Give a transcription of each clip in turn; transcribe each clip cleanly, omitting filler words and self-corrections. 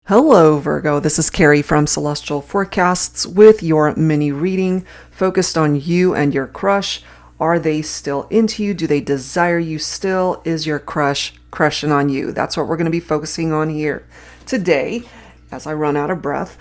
Hello, Virgo. This is Carrie from Celestial Forecasts with your mini reading focused on you and your crush. Are they still into you? Do they desire you still? Is your crush crushing on you? That's what we're going to be focusing on here today as I run out of breath.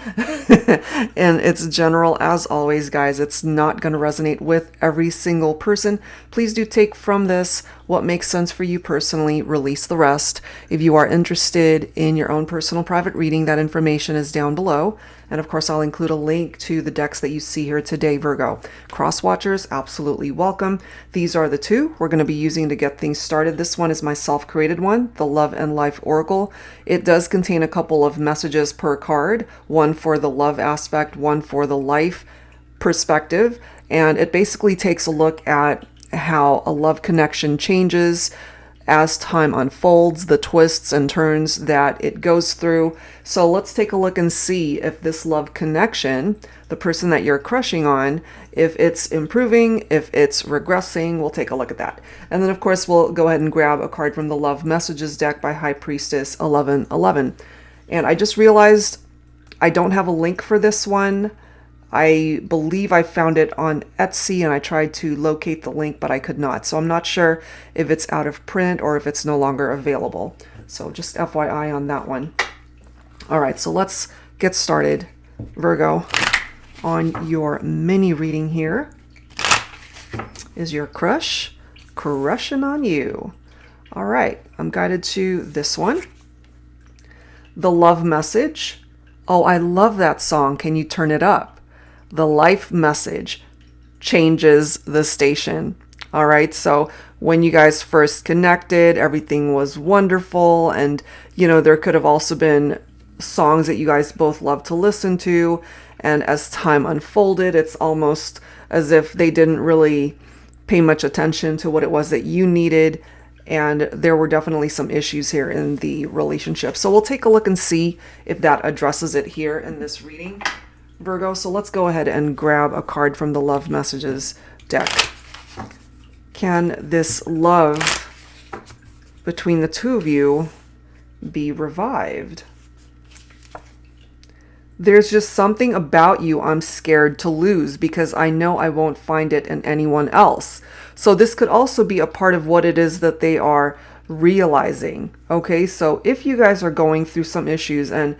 And it's general as always, guys. It's not going to resonate with every single person. Please do take from this what makes sense for you personally, release the rest. If you are interested in your own personal private reading, that information is down below. And of course, I'll include a link to the decks that you see here today, Virgo. Cross watchers, absolutely welcome. These are the two we're going to be using to get things started. This one is my self-created one, the Love and Life Oracle. It does contain a couple of messages per card, one for the love aspect, one for the life perspective. And it basically takes a look at how a love connection changes as time unfolds, the twists and turns that it goes through. So let's take a look and see if this love connection, the person that you're crushing on, if it's improving, if it's regressing. We'll take a look at that. And then of course we'll go ahead and grab a card from the Love Messages deck by High Priestess 1111. And I just realized I don't have a link for this one. I believe I found it on Etsy and I tried to locate the link, but I could not. So I'm not sure if it's out of print or if it's no longer available. So just FYI on that one. All right, so let's get started, Virgo, on your mini reading here. Is your crush crushing on you? All right, I'm guided to this one. The Love Message. Oh, I love that song. Can you turn it up? The Life Message, changes the station. All right, so when you guys first connected, everything was wonderful. And, you know, there could have also been songs that you guys both love to listen to. And as time unfolded, it's almost as if they didn't really pay much attention to what it was that you needed. And there were definitely some issues here in the relationship. So we'll take a look and see if that addresses it here in this reading, Virgo. So let's go ahead and grab a card from the Love Messages deck. Can this love between the two of you be revived? There's just something about you I'm scared to lose because I know I won't find it in anyone else. So this could also be a part of what it is that they are realizing. Okay, so if you guys are going through some issues, and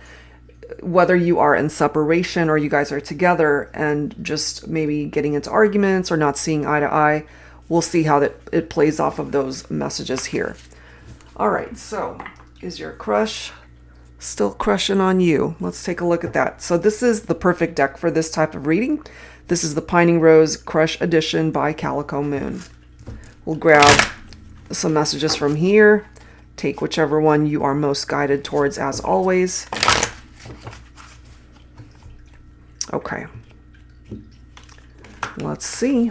whether you are in separation or you guys are together and just maybe getting into arguments or not seeing eye to eye, we'll see how it plays off of those messages here. All right, so is your crush still crushing on you? Let's take a look at that. So this is the perfect deck for this type of reading. This is the Pining Rose Crush Edition by Calico Moon. We'll grab some messages from here. Take whichever one you are most guided towards as always. Okay, let's see.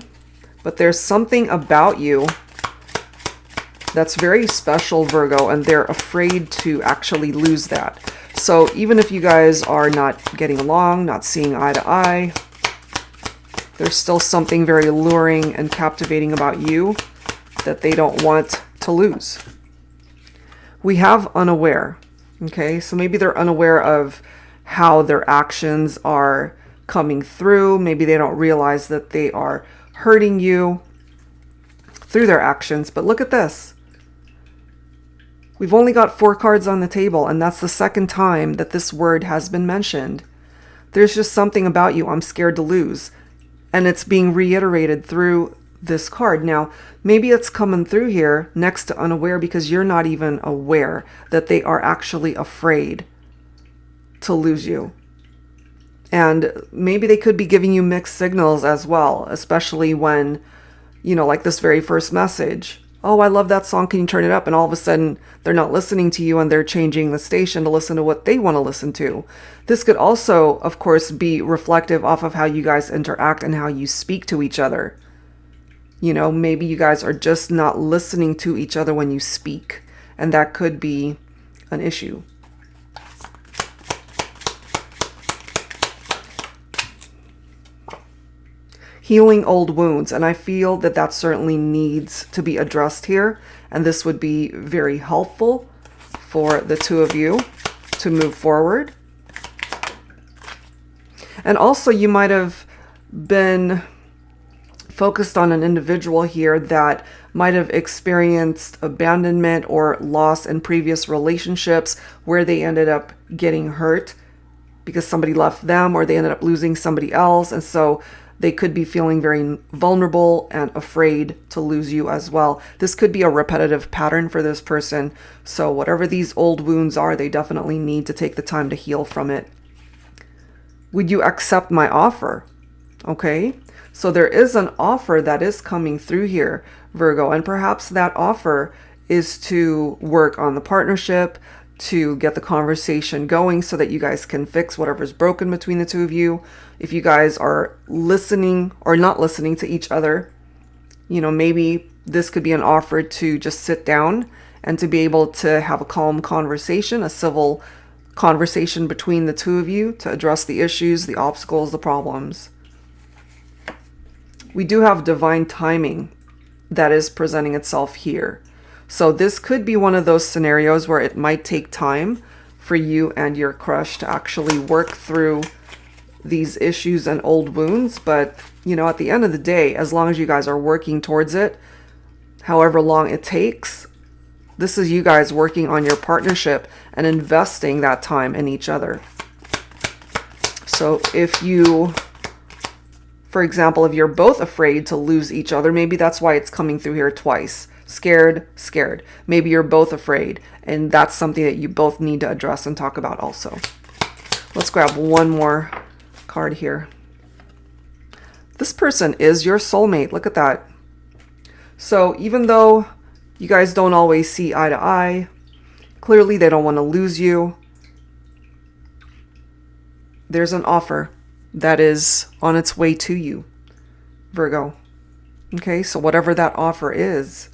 But there's something about you that's very special, Virgo, and they're afraid to actually lose that. So even if you guys are not getting along, not seeing eye to eye, there's still something very alluring and captivating about you that they don't want to lose. We have unaware. Okay, so maybe they're unaware of how their actions are coming through. Maybe they don't realize that they are hurting you through their actions. But look at this. We've only got 4 cards on the table, and that's the second time that this word has been mentioned. There's just something about you I'm scared to lose. And it's being reiterated through this card. Now, maybe it's coming through here next to unaware because you're not even aware that they are actually afraid to lose you. And maybe they could be giving you mixed signals as well, especially when, you know, like this very first message. Oh, I love that song. Can you turn it up? And all of a sudden they're not listening to you and they're changing the station to listen to what they want to listen to. This could also, of course, be reflective off of how you guys interact and how you speak to each other. You know, maybe you guys are just not listening to each other when you speak, and that could be an issue. Healing old wounds, and I feel that that certainly needs to be addressed here, and this would be very helpful for the two of you to move forward. And also you might have been focused on an individual here that might have experienced abandonment or loss in previous relationships where they ended up getting hurt because somebody left them, or they ended up losing somebody else. And so they could be feeling very vulnerable and afraid to lose you as well. This could be a repetitive pattern for this person. So whatever these old wounds are, they definitely need to take the time to heal from it. Would you accept my offer? Okay. So there is an offer that is coming through here, Virgo, and perhaps that offer is to work on the partnership, to get the conversation going so that you guys can fix whatever's broken between the two of you. If you guys are listening or not listening to each other, you know, maybe this could be an offer to just sit down and to be able to have a calm conversation, a civil conversation between the two of you to address the issues, the obstacles, the problems. We do have divine timing that is presenting itself here. So this could be one of those scenarios where it might take time for you and your crush to actually work through these issues and old wounds. But, you know, at the end of the day, as long as you guys are working towards it, however long it takes, this is you guys working on your partnership and investing that time in each other. So if you, for example, if you're both afraid to lose each other, maybe that's why it's coming through here twice. Scared. Maybe you're both afraid, and that's something that you both need to address and talk about also. Let's grab one more card here. This person is your soulmate. Look at that. So even though you guys don't always see eye to eye, clearly they don't want to lose you. There's an offer that is on its way to you, Virgo. Okay, so whatever that offer is,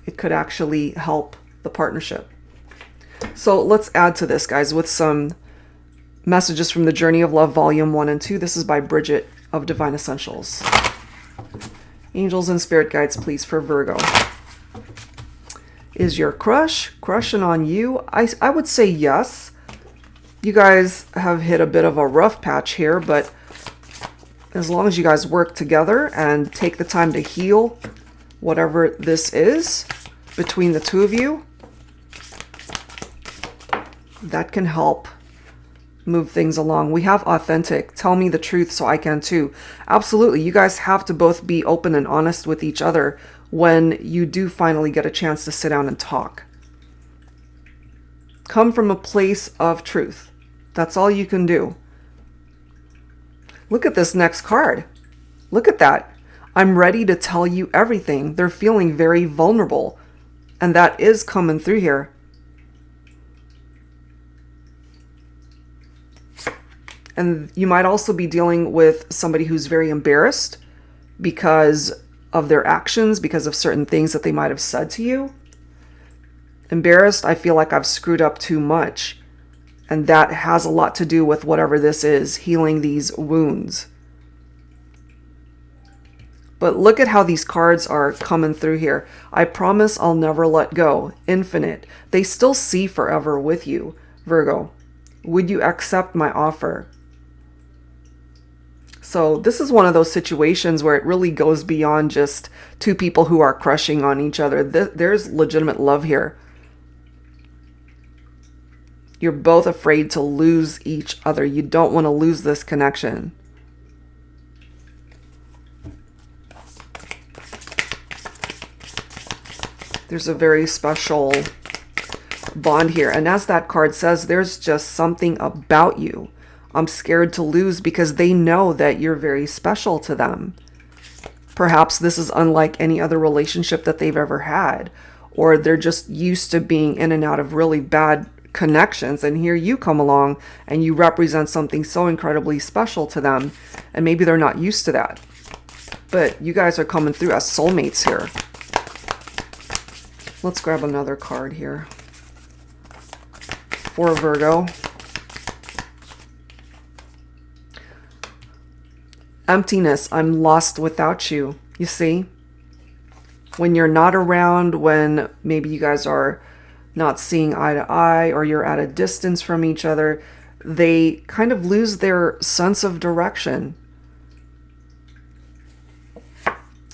it could actually help the partnership. So let's add to this, guys, with some messages from the Journey of Love, Volume 1 and 2. This is by Bridget of Divine Essentials. Angels and spirit guides, please, for Virgo. Is your crush crushing on you? I would say yes. You guys have hit a bit of a rough patch here, but as long as you guys work together and take the time to heal whatever this is between the two of you, that can help move things along. We have authentic. Tell me the truth so I can too. Absolutely. You guys have to both be open and honest with each other when you do finally get a chance to sit down and talk. Come from a place of truth. That's all you can do. Look at this next card. Look at that. I'm ready to tell you everything. They're feeling very vulnerable. And that is coming through here. And you might also be dealing with somebody who's very embarrassed because of their actions, because of certain things that they might have said to you. Embarrassed, I feel like I've screwed up too much. And that has a lot to do with whatever this is, healing these wounds. But look at how these cards are coming through here. I promise I'll never let go. Infinite. They still see forever with you, Virgo. Would you accept my offer? So this is one of those situations where it really goes beyond just two people who are crushing on each other. There's legitimate love here. You're both afraid to lose each other. You don't want to lose this connection. There's a very special bond here. And as that card says, there's just something about you I'm scared to lose, because they know that you're very special to them. Perhaps this is unlike any other relationship that they've ever had, or they're just used to being in and out of really bad connections, and here you come along and you represent something so incredibly special to them, and maybe they're not used to that. But you guys are coming through as soulmates here. Let's grab another card here for Virgo. Emptiness. I'm lost without you. You see? When you're not around, when maybe you guys are not seeing eye to eye, or you're at a distance from each other, they kind of lose their sense of direction.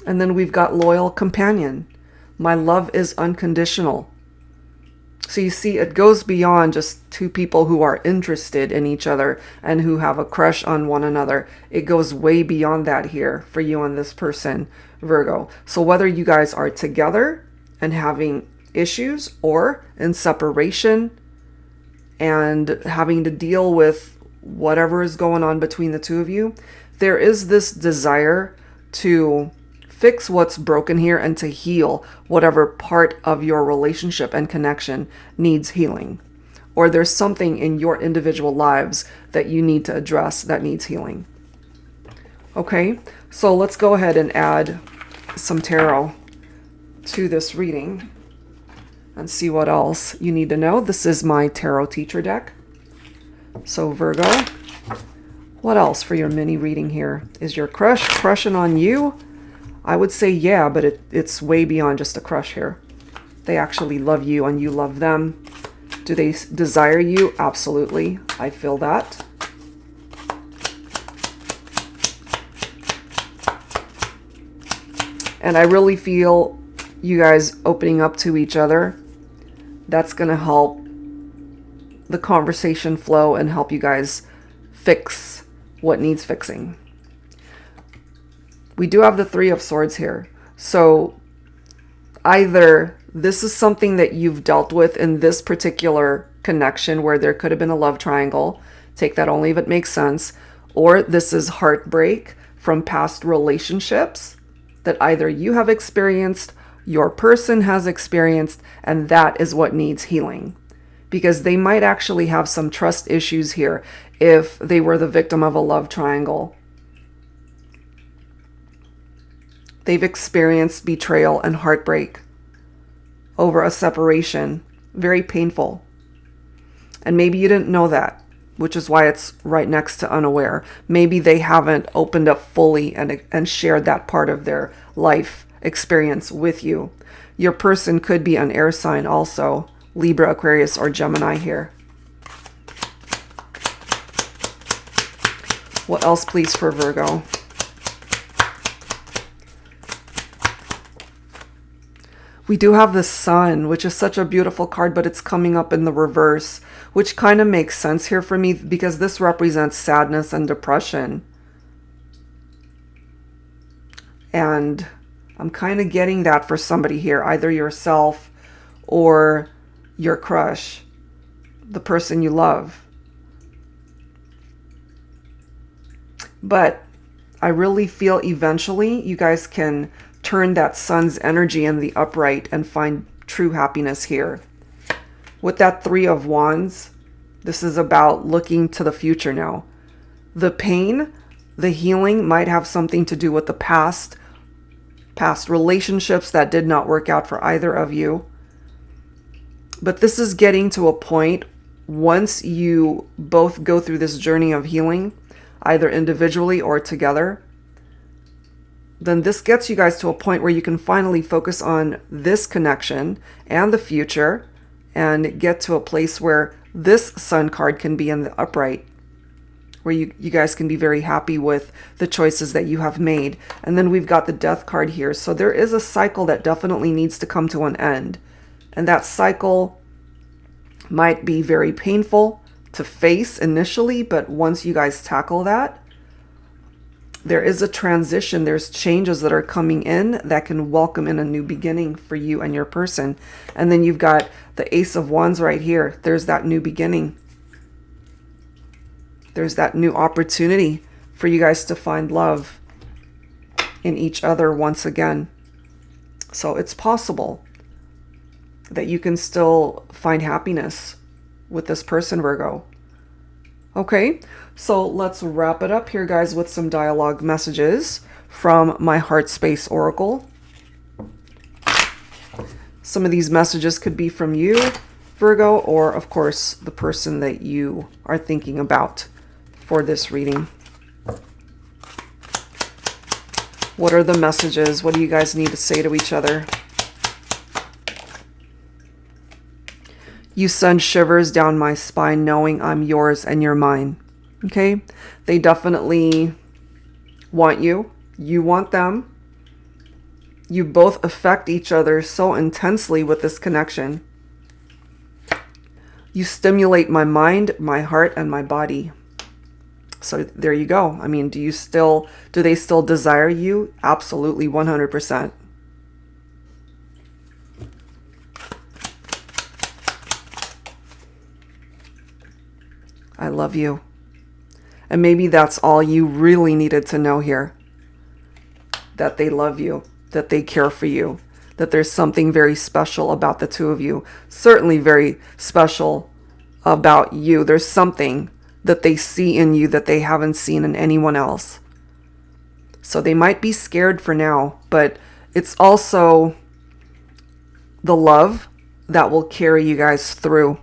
And then we've got loyal companion. My love is unconditional. So you see, it goes beyond just two people who are interested in each other and who have a crush on one another. It goes way beyond that here for you and this person, Virgo. So whether you guys are together and having issues or in separation and having to deal with whatever is going on between the two of you, there is this desire to fix what's broken here and to heal whatever part of your relationship and connection needs healing. Or there's something in your individual lives that you need to address that needs healing. Okay, so let's go ahead and add some tarot to this reading and see what else you need to know. This is my tarot teacher deck. So Virgo, what else for your mini reading here? Is your crush crushing on you? I would say yeah, but it's way beyond just a crush here. They actually love you and you love them. Do they desire you? Absolutely. I feel that. And I really feel you guys opening up to each other. That's going to help the conversation flow and help you guys fix what needs fixing. We do have the Three of Swords here. So either this is something that you've dealt with in this particular connection where there could have been a love triangle. Take that only if it makes sense. Or this is heartbreak from past relationships that either you have experienced, your person has experienced, and that is what needs healing. Because they might actually have some trust issues here if they were the victim of a love triangle. They've experienced betrayal and heartbreak over a separation. Very painful. And maybe you didn't know that, which is why it's right next to unaware. Maybe they haven't opened up fully and shared that part of their life experience with you. Your person could be an air sign also. Libra, Aquarius, or Gemini here. What else, please, for Virgo? We do have the Sun, which is such a beautiful card, but it's coming up in the reverse, which kind of makes sense here for me because this represents sadness and depression. And I'm kind of getting that for somebody here, either yourself or your crush, the person you love. But I really feel eventually you guys can turn that Sun's energy in the upright and find true happiness here. With that Three of Wands, this is about looking to the future now. The pain, the healing might have something to do with the past relationships that did not work out for either of you. But this is getting to a point, once you both go through this journey of healing, either individually or together, then this gets you guys to a point where you can finally focus on this connection and the future and get to a place where this Sun card can be in the upright, where you guys can be very happy with the choices that you have made. And then we've got the Death card here. So there is a cycle that definitely needs to come to an end. And that cycle might be very painful to face initially, but once you guys tackle that, there is a transition. There's changes that are coming in that can welcome in a new beginning for you and your person. And then you've got the Ace of Wands right here. There's that new beginning. There's that new opportunity for you guys to find love in each other once again. So it's possible that you can still find happiness with this person, Virgo. Okay, so let's wrap it up here, guys, with some dialogue messages from my HeartSpace Oracle. Some of these messages could be from you, Virgo, or of course the person that you are thinking about for this reading. What are the messages? What do you guys need to say to each other? You send shivers down my spine knowing I'm yours and you're mine. Okay? They definitely want you. You want them. You both affect each other so intensely with this connection. You stimulate my mind, my heart, and my body. So there you go. I mean, do they still desire you? Absolutely, 100%. I love you. And maybe that's all you really needed to know here. That they love you, that they care for you, that there's something very special about the two of you. Certainly very special about you. There's something that they see in you that they haven't seen in anyone else. So they might be scared for now, but it's also the love that will carry you guys through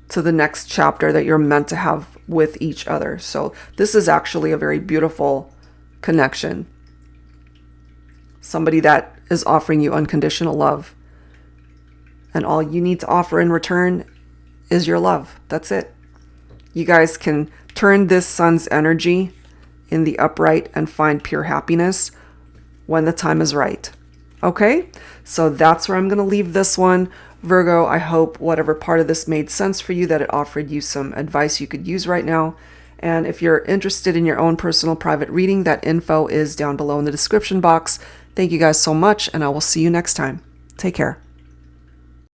to the next chapter that you're meant to have with each other. So this is actually a very beautiful connection. Somebody that is offering you unconditional love. And all you need to offer in return is your love. That's it. You guys can turn this sun's energy in the upright and find pure happiness when the time is right. Okay? So that's where I'm going to leave this one. Virgo, I hope whatever part of this made sense for you, that it offered you some advice you could use right now. And if you're interested in your own personal private reading, that info is down below in the description box. Thank you guys so much, and I will see you next time. Take care.